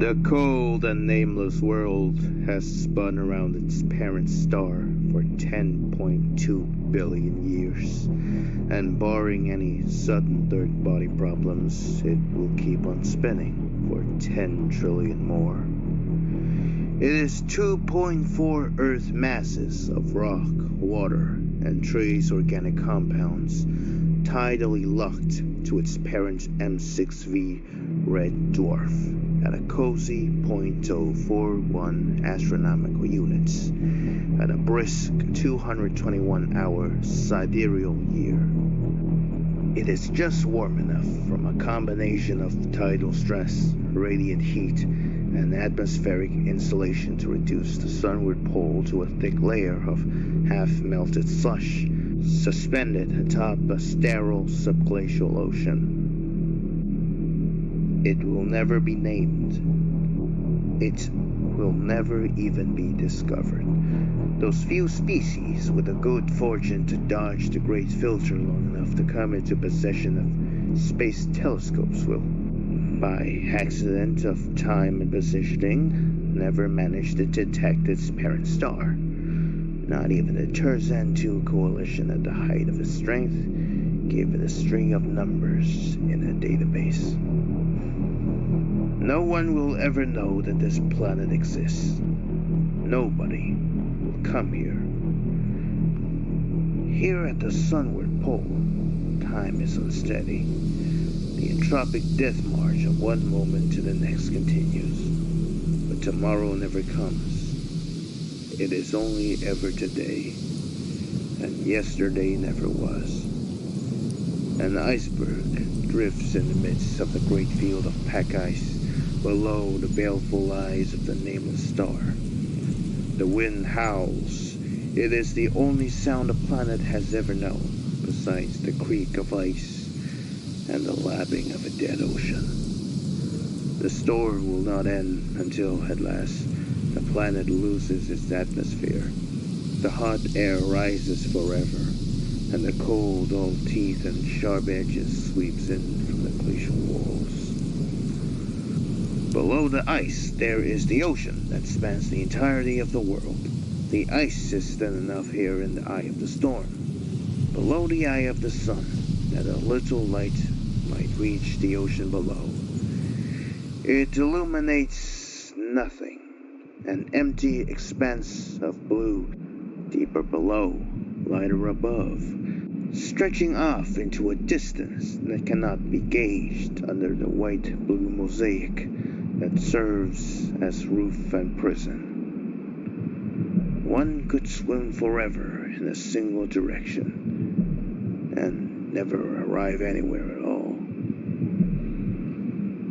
The cold and nameless world has spun around its parent star for 10.2 billion years, and barring any sudden third body problems, it will keep on spinning for 10 trillion more. It is 2.4 Earth masses of rock, water, and trace organic compounds tidally locked to its parent M6V red dwarf at a cozy 0.041 astronomical units at a brisk 221-hour sidereal year. It is just warm enough from a combination of tidal stress, radiant heat, and atmospheric insulation to reduce the sunward pole to a thick layer of half-melted slush suspended atop a sterile subglacial ocean. It will never be named. It will never even be discovered. Those few species with the good fortune to dodge the great filter long enough to come into possession of space telescopes will, by accident of time and positioning, never manage to detect its parent star. Not even the Tarzan II coalition at the height of its strength gave it a string of numbers in a database. No one will ever know that this planet exists. Nobody will come here. Here at the sunward pole, time is unsteady. The entropic death march of one moment to the next continues. But tomorrow never comes. It is only ever today, and yesterday never was. An iceberg drifts in the midst of the great field of pack ice below the baleful eyes of the nameless star. The wind howls. It is the only sound the planet has ever known, besides the creak of ice and the lapping of a dead ocean. The storm will not end until, at last, the planet loses its atmosphere. The hot air rises forever, and the cold, all teeth and sharp edges sweeps in from the glacial walls. Below the ice, there is the ocean that spans the entirety of the world. The ice is thin enough here in the eye of the storm, below the eye of the sun, that a little light might reach the ocean below. It illuminates nothing, an empty expanse of blue, deeper below, lighter above, stretching off into a distance that cannot be gauged under the white-blue mosaic that serves as roof and prison. One could swim forever in a single direction and never arrive anywhere at all.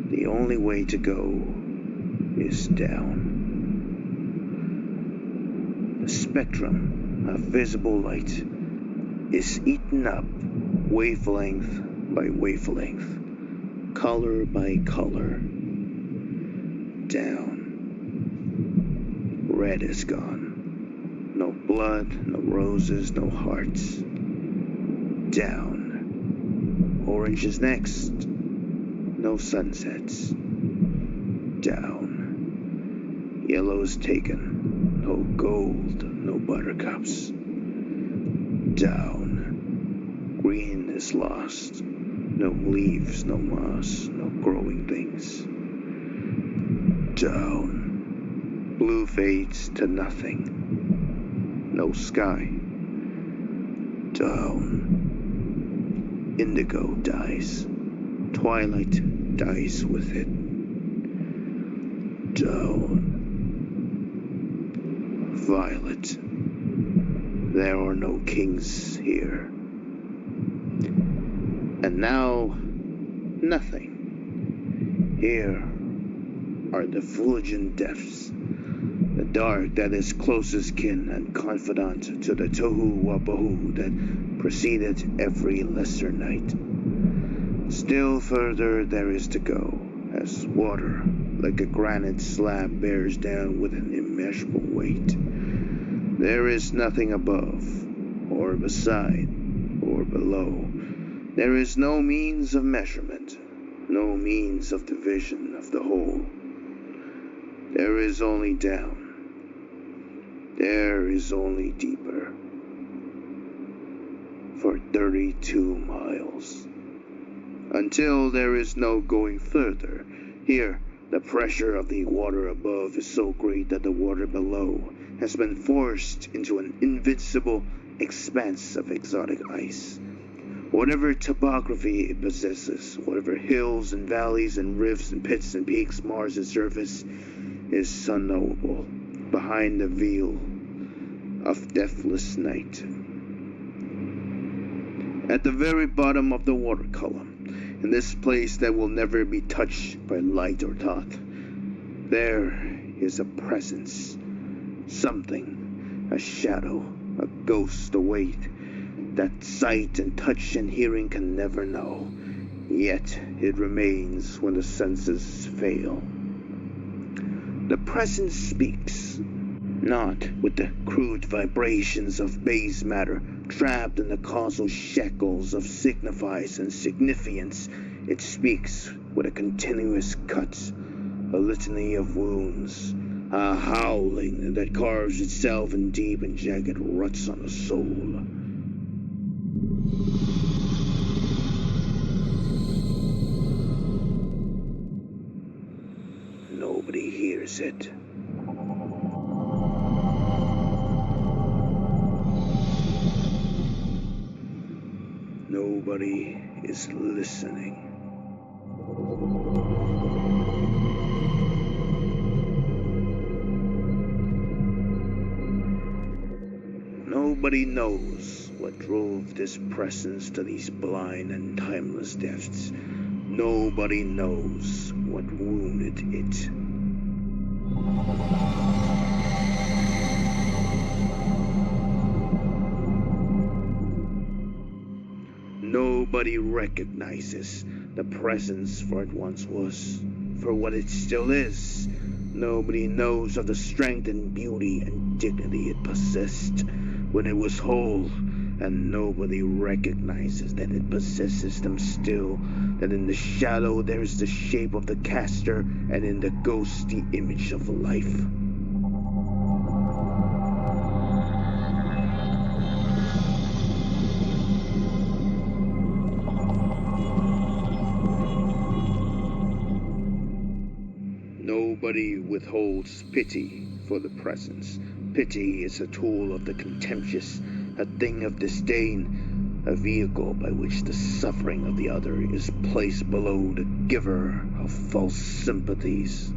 The only way to go is down. The spectrum of visible light is eaten up wavelength by wavelength, color by color. Down. Red is gone. No blood, no roses, no hearts. Down. Orange is next. No sunsets. Down. Yellow's taken. No gold, no buttercups. Down. Green is lost. No leaves, no moss, no growing things. Down. Blue fades to nothing. No sky. Down. Indigo dies. Twilight dies with it. Down. Violet. There are no kings here. And now, nothing. Here are the fulgent depths, the dark that is closest kin and confidant to the tohu wabohu that preceded every lesser night. Still further there is to go, as water, like a granite slab, bears down with an immeasurable weight. There is nothing above, or beside, or below. There is no means of measurement, no means of division of the whole. There is only down. There is only deeper. For 32 miles. Until there is no going further. Here, the pressure of the water above is so great that the water below has been forced into an invincible expanse of exotic ice. Whatever topography it possesses, whatever hills and valleys and rifts and pits and peaks mars its surface, is unknowable behind the veil of deathless night. At the very bottom of the water column, in this place that will never be touched by light or thought, there is a presence, something, a shadow, a ghost, a weight, that sight and touch and hearing can never know, yet it remains when the senses fail. The presence speaks, not with the crude vibrations of base matter trapped in the causal shackles of signifies and significance. It speaks with a continuous cut, a litany of wounds, a howling that carves itself in deep and jagged ruts on the soul. Nobody hears it. Nobody is listening. Nobody knows what drove this presence to these blind and timeless depths. Nobody knows what wounded it. Nobody recognizes the presence for it once was, for what it still is. Nobody knows of the strength and beauty and dignity it possessed when it was whole, and nobody recognizes that it possesses them still, that in the shadow there is the shape of the caster, and in the ghost the image of life. Nobody withholds pity for the presence. Pity is a tool of the contemptuous, a thing of disdain, a vehicle by which the suffering of the other is placed below the giver of false sympathies.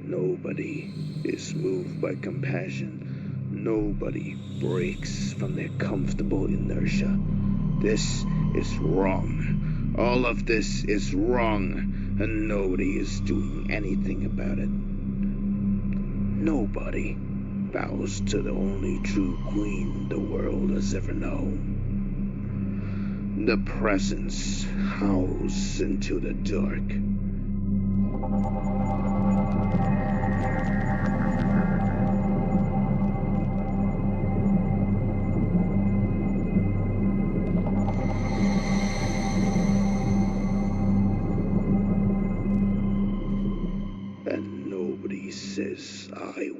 Nobody is moved by compassion. Nobody breaks from their comfortable inertia. This is wrong. All of this is wrong, and nobody is doing anything about it. Nobody bows to the only true queen the world has ever known. The presence howls into the dark. And nobody says I